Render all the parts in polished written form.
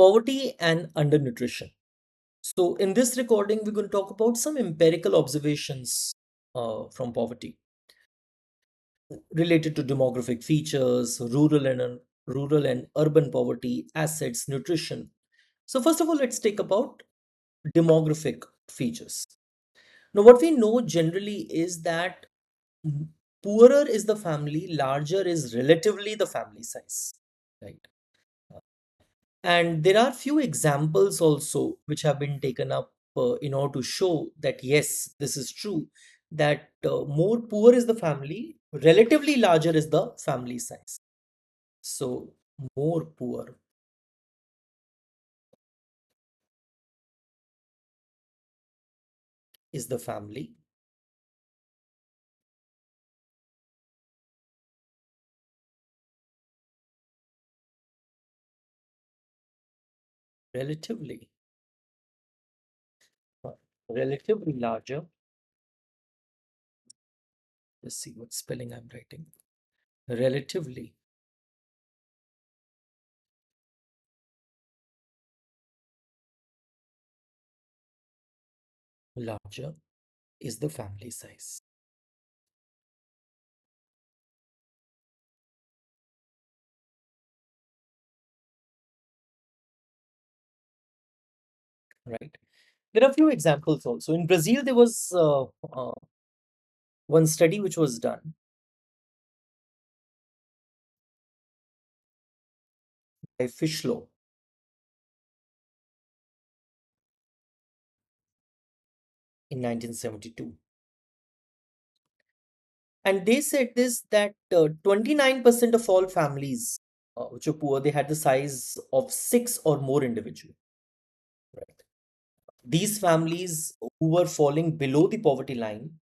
Poverty and undernutrition. So, in this recording, we're going to talk about some empirical observations from poverty related to demographic features, rural and urban poverty, assets, nutrition. So, first of all, let's take about demographic features. Now, what we know generally is that poorer is the family, larger is relatively the family size, right? And there are few examples also which have been taken up in order to show that yes, this is true, that more poor is the family, relatively larger is the family size. So, more poor is the family, relatively, uh, relatively larger. Let's see what spelling I'm writing. Relatively larger is the family size, right? There are few examples also. In Brazil, there was one study which was done by Fishlow in 1972. And they said this that 29% of all families which are poor, they had the size of six or more individuals. Right? These families who were falling below the poverty line,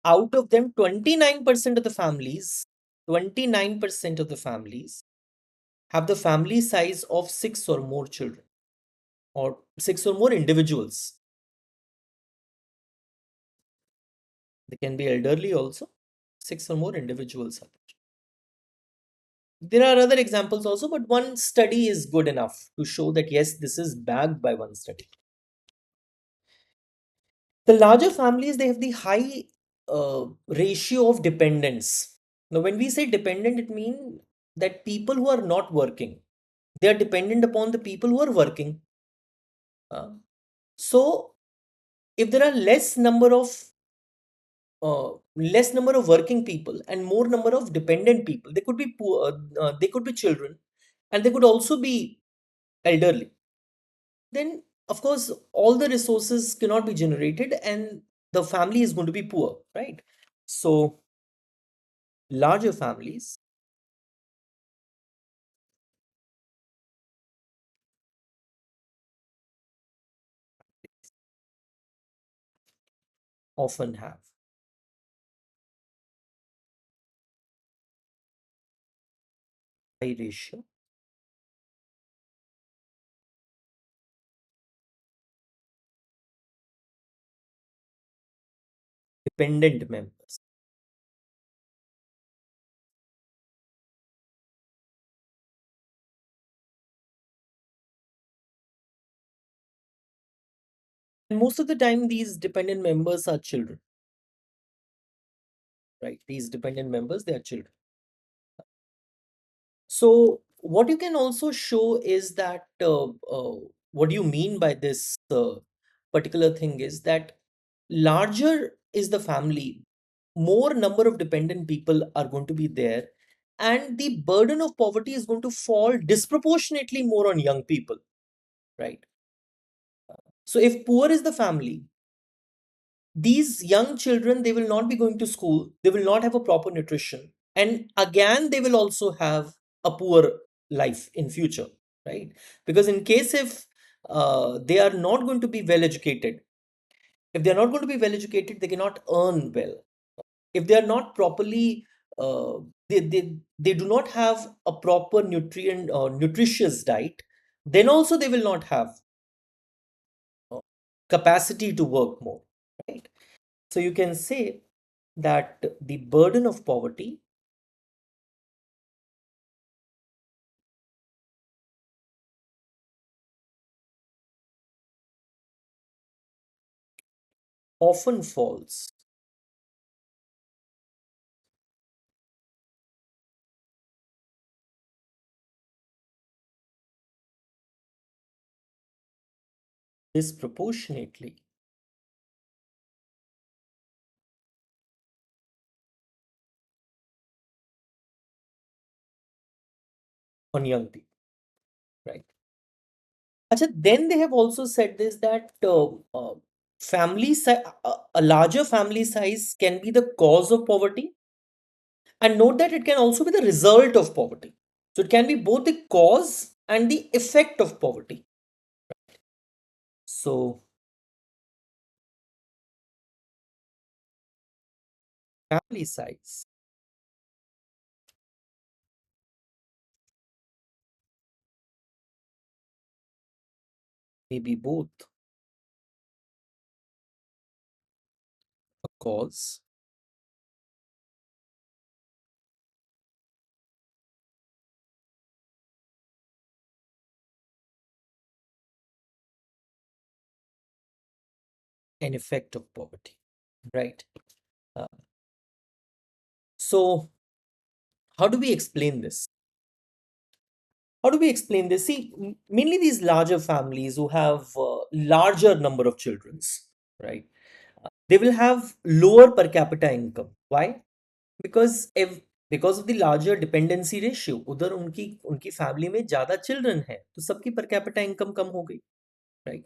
out of them, 29% of the families, 29% of the families have the family size of six or more children or six or more individuals. They can be elderly also, six or more individuals are there. There are other examples also, but one study is good enough to show that yes, this is backed by one study. The larger families, they have the high ratio of dependents. Now, when we say dependent, it means that people who are not working, they are dependent upon the people who are working. Uh, so, if there are less number of working people and more number of dependent people, they could be poor, they could be children, and they could also be elderly, then of course all the resources cannot be generated and the family is going to be poor, right? So larger families often have high ratio dependent members. And most of the time these dependent members are children, right? These dependent members, they are children. So what you can also show is that what do you mean by this particular thing is that larger is the family, more number of dependent people are going to be there, and the burden of poverty is going to fall disproportionately more on young people, right? So if poor is the family, these young children, they will not be going to school, they will not have a proper nutrition, and again they will also have a poor life in future, right? Because in case if they are not going to be well educated, if they are not going to be well educated, they cannot earn well. If they are not properly they do not have a proper nutrient or nutritious diet, then also they will not have uh, capacity to work more, right? So you can say that the burden of poverty often falls disproportionately on young people, right? Achha, then they have also said this that a larger family size can be the cause of poverty, and note that it can also be the result of poverty. So it can be both the cause and the effect of poverty. So family size may be both a cause and effect of poverty, right? Uh, so how do we explain this? How do we explain this? See, mainly these larger families who have larger number of childrens, right? They will have lower per capita income. Why? Because if because of the larger dependency ratio, उधर उनकी उनकी family में ज्यादा children है तो सबकी per capita income कम हो गई, right?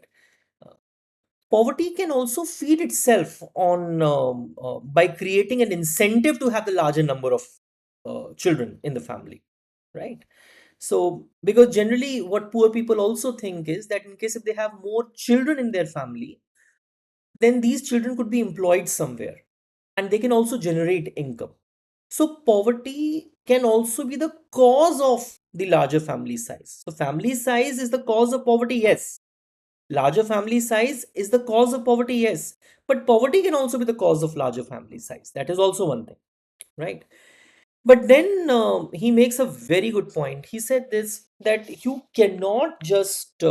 Poverty can also feed itself on by creating an incentive to have the larger number of children in the family, right? So because generally what poor people also think is that in case if they have more children in their family, then these children could be employed somewhere and they can also generate income. So poverty can also be the cause of the larger family size. So family size is the cause of poverty, yes. Larger family size is the cause of poverty, yes. But poverty can also be the cause of larger family size. That is also one thing, right? But then he makes a very good point. He said this that you cannot just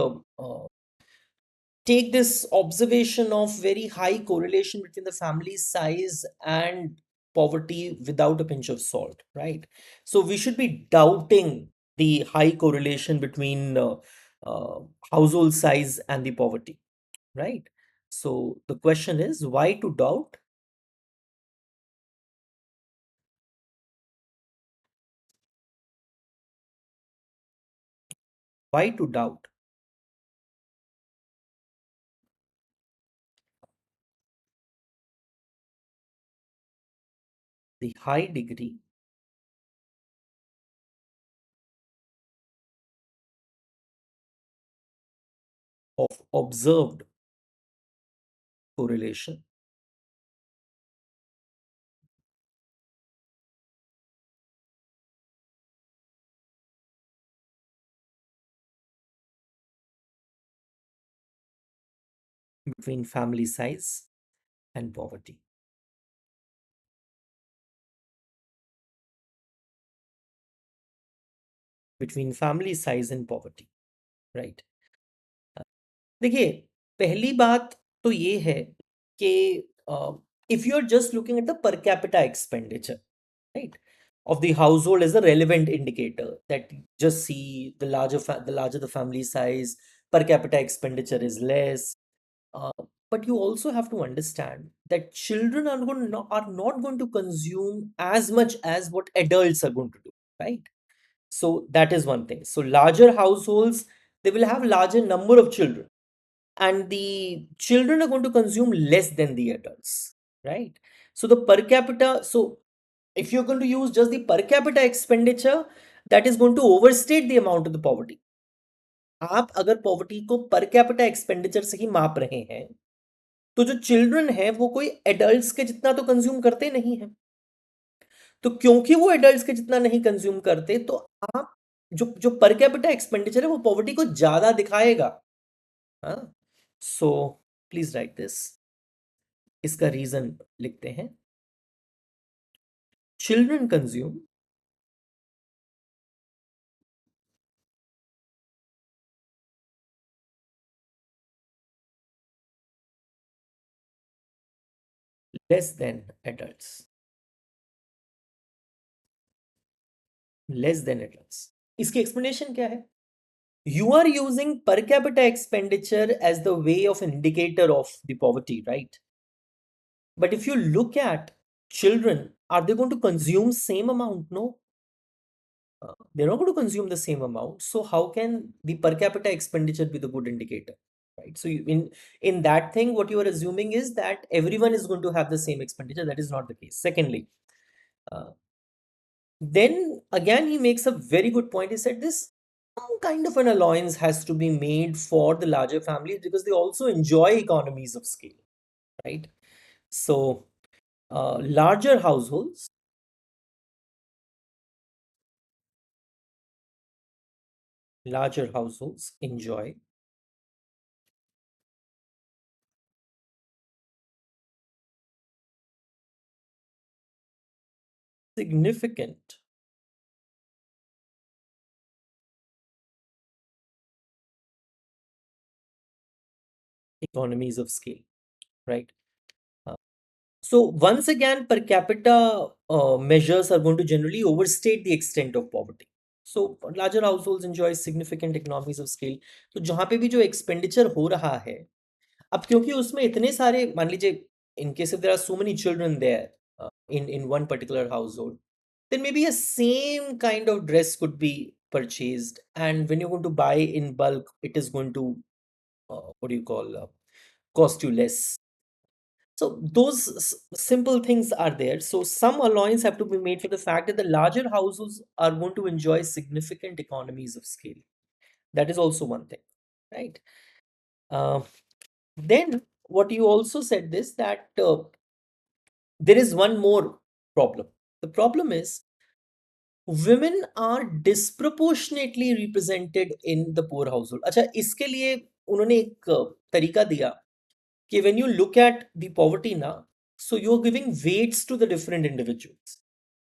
take this observation of very high correlation between the family size and poverty without a pinch of salt, right? So we should be doubting the high correlation between uh, household size and the poverty, right? So the question is why to doubt? Why to doubt the high degree of observed correlation between family size and poverty? Between family size and poverty, right? देखिए, पहली बात तो ये है कि if you're just looking at the per capita expenditure, right, of the household as a relevant indicator, that just see the larger the family size, per capita expenditure is less. Uh, but you also have to understand that children are not going to consume as much as what adults are going to do, right? So that is one thing. So larger households, they will have larger number of children, and the children are going to consume less than the adults, right? So the per capita, so if you're going to use just the per capita expenditure, that is going to overstate the amount of the poverty. आप अगर poverty को per capita expenditure से ही माप रहे हैं तो जो children है वो कोई एडल्ट्स के जितना तो कंज्यूम करते नहीं है, तो क्योंकि वो एडल्ट्स के जितना नहीं कंज्यूम करते तो आप जो जो पर कैपिटा एक्सपेंडिचर है वो पॉवर्टी को ज्यादा दिखाएगा। हाँ, सो प्लीज राइट दिस, इसका रीजन लिखते हैं। Children consume Less than adults. Less than adults. इसकी explanation क्या है? You are using per capita expenditure as the way of an indicator of the poverty, right? But if you look at children, are they going to consume same amount? No, they're not going to consume the same amount. So how can the per capita expenditure be the good indicator, right? So in that thing, what you are assuming is that everyone is going to have the same expenditure. That is not the case. Secondly, uh, then again he makes a very good point. He said this some kind of an allowance has to be made for the larger families because they also enjoy economies of scale, right? So larger households enjoy significant economies of scale, right? Uh, so once again, per capita measures are going to generally overstate the extent of poverty. So larger households enjoy significant economies of scale. तो जहाँ पे भी जो expenditure हो रहा है, अब क्योंकि उसमें इतने सारे मान लीजिए in case if there are so many children there in one particular household, then maybe a same kind of dress could be purchased, and when you're going to buy in bulk, it is going to what do you call cost you less. So those simple things are there. So some allowance have to be made for the fact that the larger households are going to enjoy significant economies of scale. That is also one thing, right? uh, then what you also said this that there is one more problem. The problem is women are disproportionately represented in the poor household. अच्छा इसके लिए उन्होंने एक तरीका दिया कि when you look at the poverty now, so you're giving weights to the different individuals.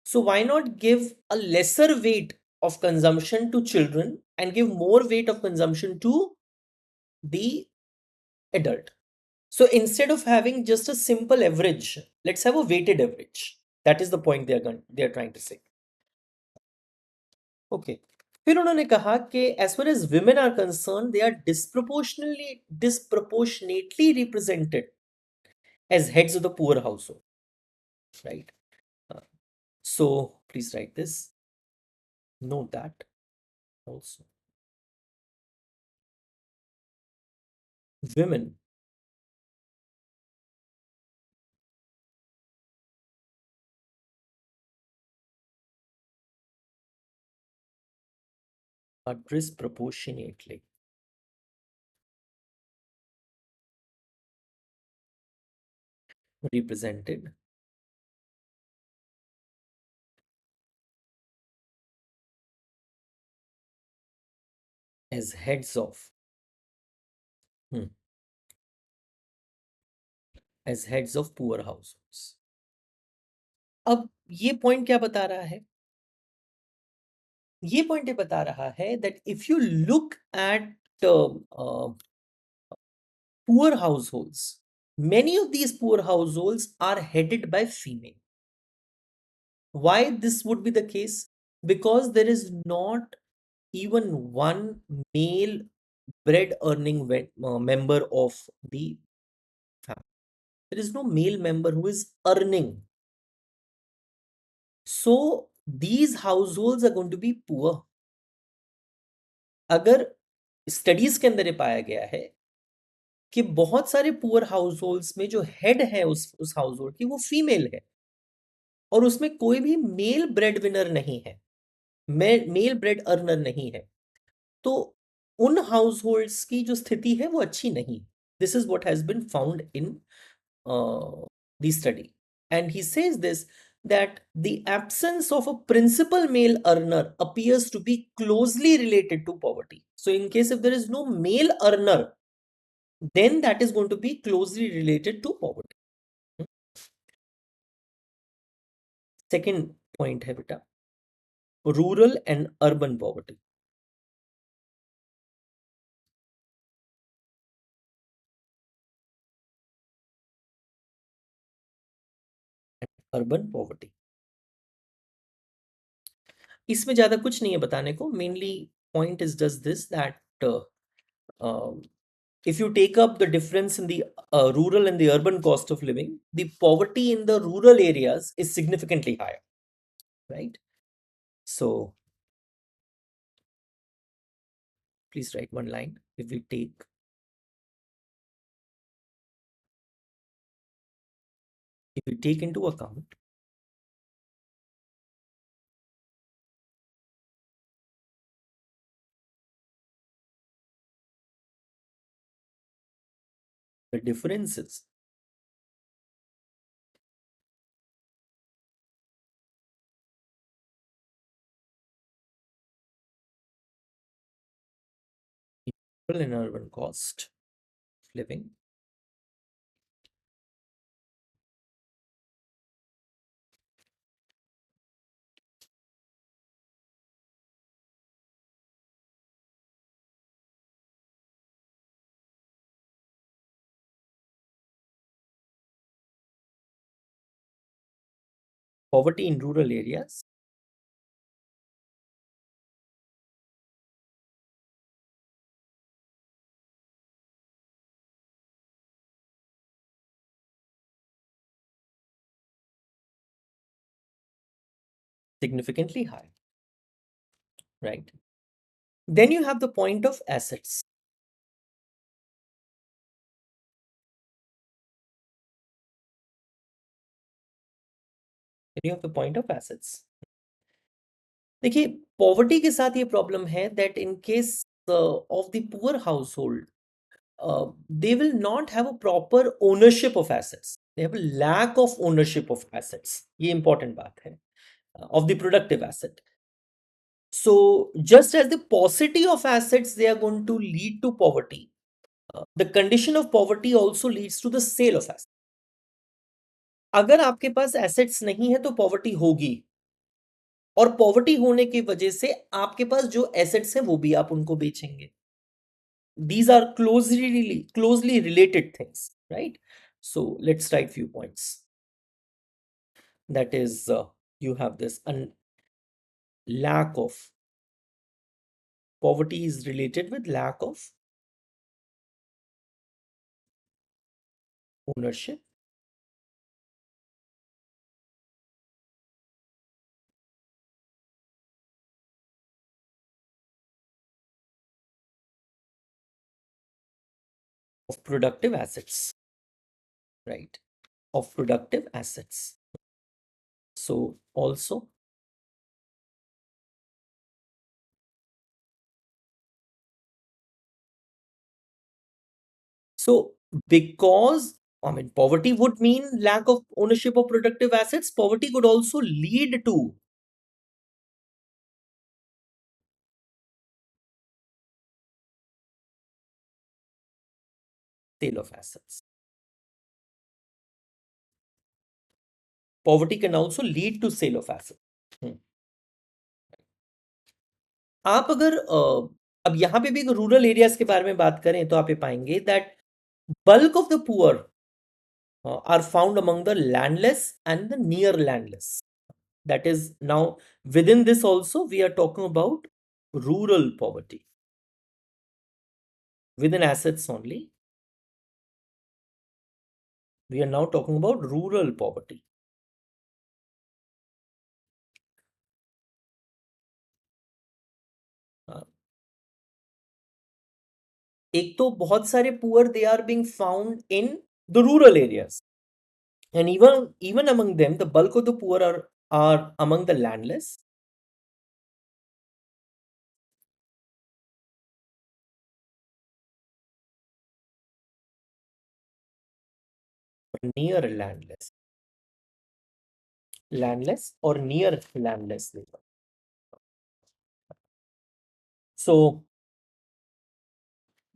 So why not give a lesser weight of consumption to children and give more weight of consumption to the adult? So instead of having just a simple average, let's have a weighted average. That is the point they're trying to say. Okay. फिर उन्होंने कहा कि as far as women are concerned, they are disproportionately represented as heads of the poor household, right? Uh, so please write this. Note that also. Women are disproportionately represented as heads of hmm, poor households. अब ये point क्या बता रहा है? ये point ये बता रहा है that if you look at poor households, many of these poor households are headed by female. Why this would be the case? Because there is not even one male bread earning member of the family. There is no male member who is earning. So these households are going to be poor. अगर studies के अंदर ये पाया गया है कि बहुत सारे पुअर हाउसहोल्ड्स में जो हेड है उस हाउसहोल्ड की वो फीमेल है और उसमें कोई भी मेल ब्रेड विनर नहीं है, मेल ब्रेड अर्नर नहीं है, तो उन हाउसहोल्ड्स की जो स्थिति है वो अच्छी नहीं. This is what has been found in the study. And he says this that the absence of a principal male earner appears to be closely related to poverty. So in case if there is no male earner, then that is going to be closely related to poverty. Second point है बेटा, rural and urban poverty. Urban poverty. इसमें ज्यादा कुछ नहीं है बताने को, mainly point is just this that if you take up the difference in the rural and the urban cost of living, the poverty in the rural areas is significantly higher, right? So please write one line. If we take into account the differences in rural and urban cost of living, poverty in rural areas significantly high, right? Then you have the point of assets. Then you have the point of assets. देखिए, poverty के साथ ये problem है that in case of the poor household, they will not have a proper ownership of assets. They have a lack of ownership of assets. ये important बात है, of the productive asset. So just as the paucity of assets they are going to lead to poverty, the condition of poverty also leads to the sale of assets. अगर आपके पास assets नहीं है तो poverty होगी, और poverty होने की वजह से आपके पास जो assets हैं वो भी आप उनको बेचेंगे. These are closely related things, right? So let's write few points. That is, you have this lack of poverty is related with lack of ownership of productive assets, right? Of productive assets. So also so because poverty would mean lack of ownership of productive assets. Poverty could also lead to sale of assets. Poverty can also lead to sale of assets. आप अगर अब यहाँ पे भी rural areas के बारे में बात करें तो आप ये पाएंगे that bulk of the poor are found among the landless and the near landless. That is, now within this also we are talking about rural poverty. Within assets only, we are now talking about rural poverty. एक तो बहुत सारे poor they are being found in the rural areas, and even among them the bulk of the poor are among the landless or near landless or near landless labor. So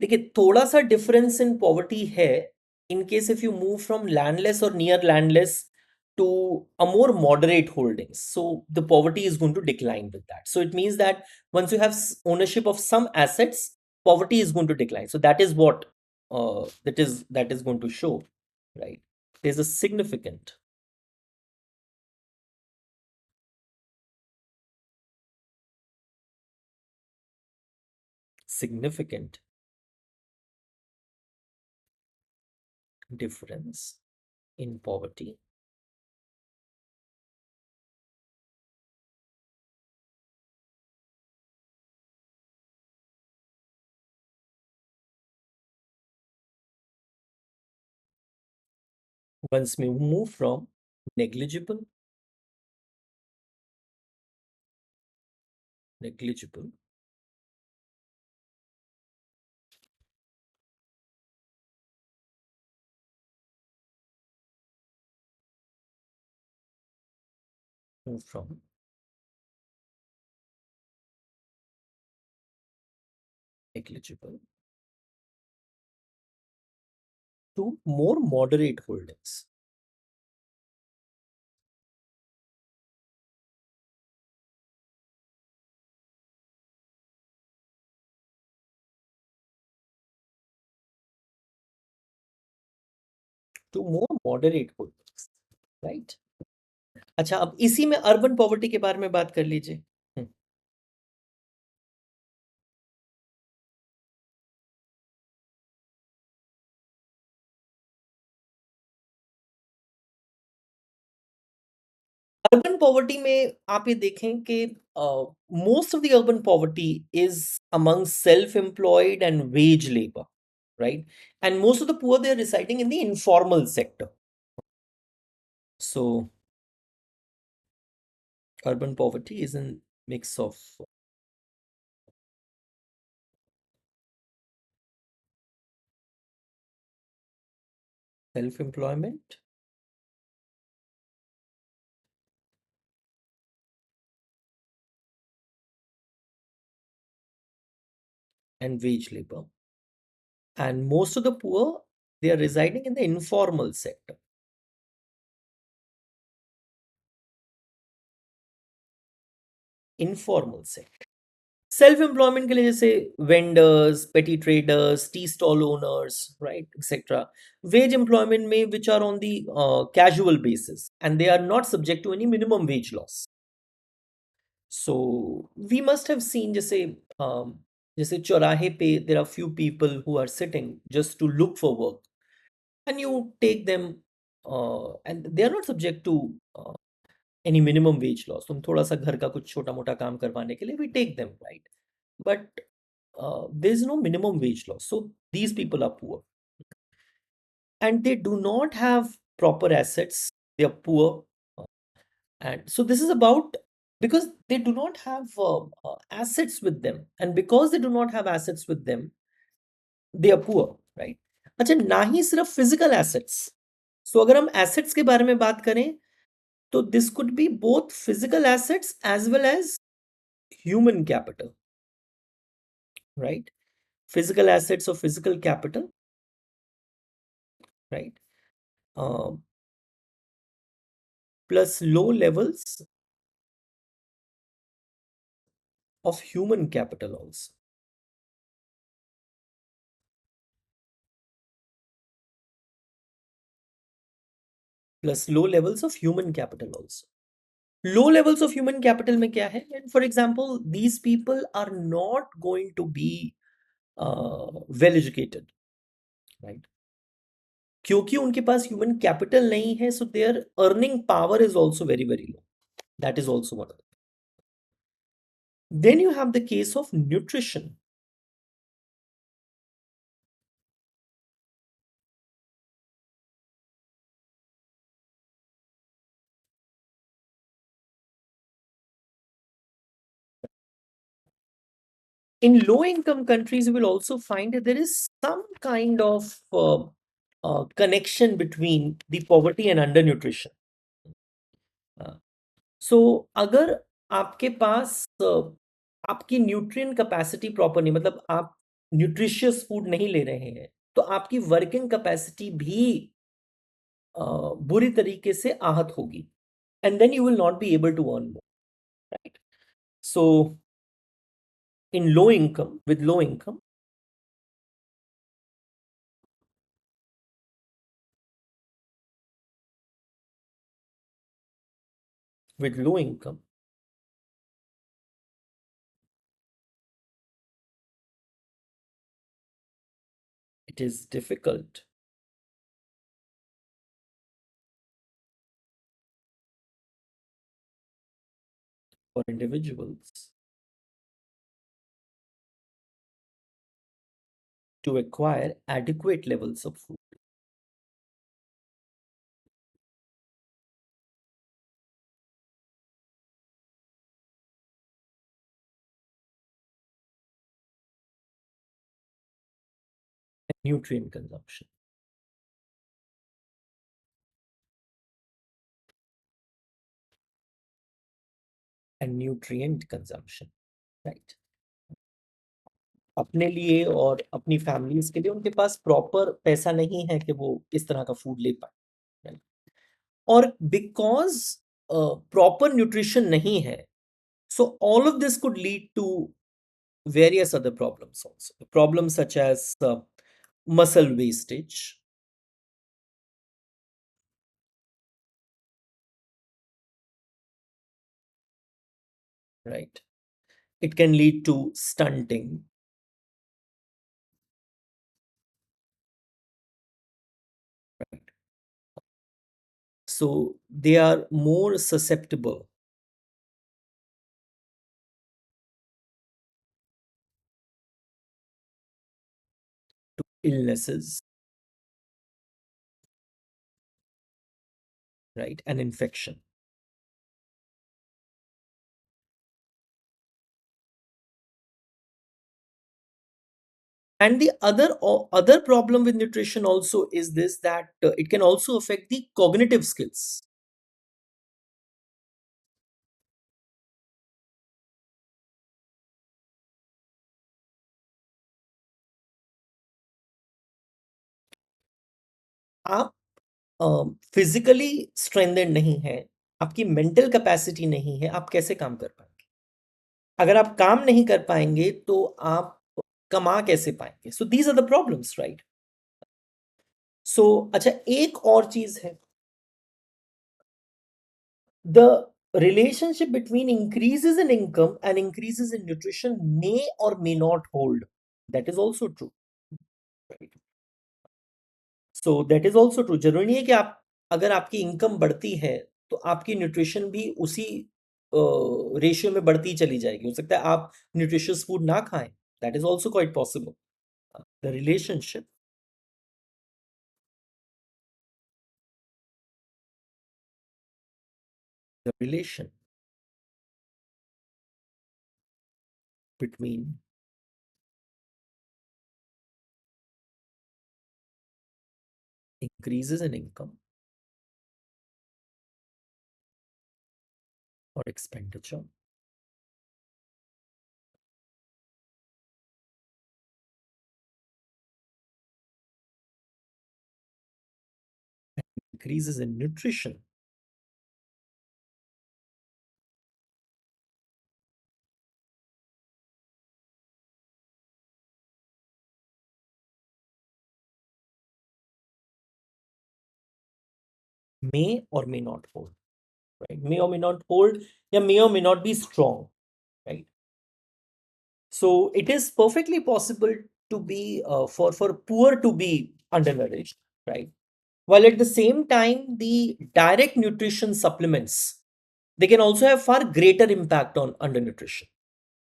देखिए, थोड़ा सा difference in poverty है in case if you move from landless or near landless to a more moderate holdings. So the poverty is going to decline with that. So it means that once you have ownership of some assets, poverty is going to decline. So that is what that is going to show, right? There's a significant significant difference in poverty once we move from negligible negligible move from negligible to more moderate holdings. To more moderate holdings, right? अच्छा, अब इसी में urban poverty के बारे में बात कर लीजिए। अर्बन पॉवर्टी में आप ये देखें कि most of the urban poverty is among self-employed and wage labor, right? And most of the poor, they are residing in the informal sector. So urban poverty is a mix of self-employment and wage labor. And most of the poor, they are residing in the informal sector. Informal sector. Self employment के लिए जैसे vendors, petty traders, tea stall owners, right, etcetera. Wage employment में which are on the casual basis and they are not subject to any minimum wage laws. So we must have seen जैसे चौराहे पे there are few people who are sitting just to look for work and you take them and they are not subject to any minimum wage loss. तुम थोड़ा सा घर का कुछ छोटा मोटा काम करवाने के लिए we take them, right? But there is no minimum wage law. So these people are poor and they do not have proper assets. They are poor. Uh, and so this is about because they do not have assets with them. And because they do not have assets with them, they are poor, right? अच्छा, ना ही सिर्फ physical assets. सो अगर हम assets के बारे में बात करें तो this could be both physical assets as well as human capital, right? Physical assets or physical capital, right? Plus low levels of human capital also. Plus low levels of human capital also. Low levels of human capital में क्या है? And for example, these people are not going to be well educated, right? क्योंकि उनके पास human capital नहीं है, so their earning power is also very, very low. That is also one of them. Then you have the case of nutrition. In low income countries, you will also find that there is some kind of connection between the poverty and undernutrition. सो अगर आपके पास आपकी nutrient capacity proper नहीं, मतलब आप nutritious food नहीं ले रहे हैं, तो आपकी वर्किंग कैपेसिटी भी बुरी तरीके से आहत होगी and then you will not be able to earn more, right? So in low income with low income with low income It is difficult for individuals to acquire adequate levels of food. Nutrient consumption. And nutrient consumption, right? अपने लिए और अपनी families के लिए उनके पास proper पैसा नहीं है कि वो इस तरह का फूड ले पाए, right? और बिकॉज प्रॉपर न्यूट्रिशन नहीं है, so all of this could lead to various other problems also. Problems such as muscle wastage, right? It can lead to stunting, right? So they are more susceptible to illnesses, right? And infection. And the other problem with nutrition also is this, that it can also affect the cognitive skills. आप physically स्ट्रेंथेड नहीं है, आपकी mental capacity नहीं है, आप कैसे काम कर पाएंगे? अगर आप काम नहीं कर पाएंगे तो आप कमा कैसे पाएंगे? So these are the problems, right? So अच्छा, एक और चीज है, the relationship between increases in income and increases in nutrition may or may not hold. That is also true, right? So that is also true. जरूरी नहीं है कि आप, अगर आपकी इनकम बढ़ती है तो आपकी न्यूट्रिशन भी उसी रेशियो में बढ़ती चली जाएगी. हो सकता है आप न्यूट्रिशियस फूड ना खाएं. That is also quite possible. The relationship, the relation between increases in income or expenditure and increases in nutrition may or may not hold, right? May or may not hold, yeah, may or may not be strong, right? So it is perfectly possible to be for poor to be undernourished, right? While at the same time, the direct nutrition supplements, they can also have far greater impact on undernutrition,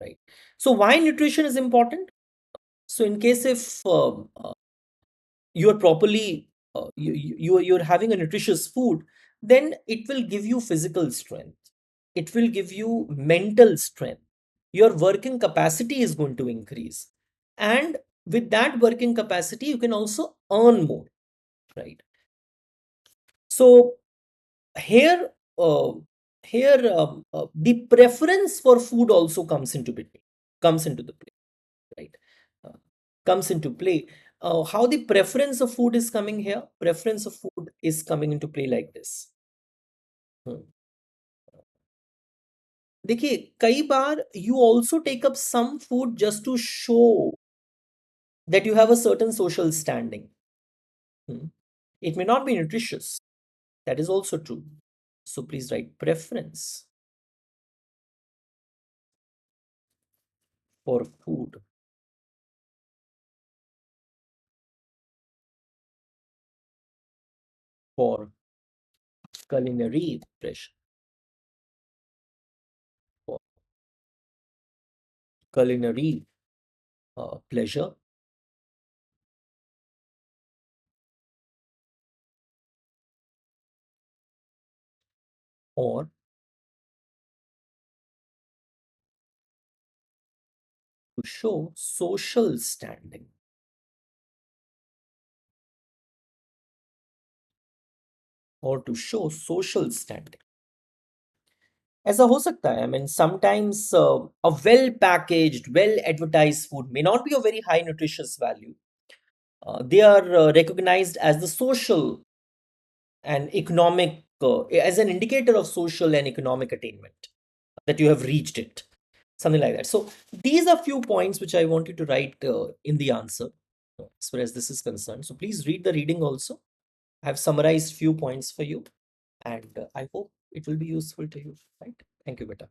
right? So why nutrition is important? So in case if you are properly you're having a nutritious food, then it will give you physical strength, it will give you mental strength, your working capacity is going to increase, and with that working capacity you can also earn more, right? So here uh, the preference for food also comes into the play, right? uh, Comes into play. How the preference of food is coming here? Preference of food is coming into play like this. Hmm. देखिए, कई बार you also take up some food just to show that you have a certain social standing. Hmm. It may not be nutritious. That is also true. So please write preference for food for culinary pleasure, for culinary pleasure, or to show social standing, or to show social standing. ऐसा हो सकता है, I mean, sometimes a well packaged, well advertised food may not be of very high nutritious value. They are recognized as the social and economic, as an indicator of social and economic attainment, that you have reached it, something like that. So these are few points which I want you to write in the answer as far as this is concerned. So please read the reading also. I have summarized few points for you, and I hope it will be useful to you. Right? Thank you, beta.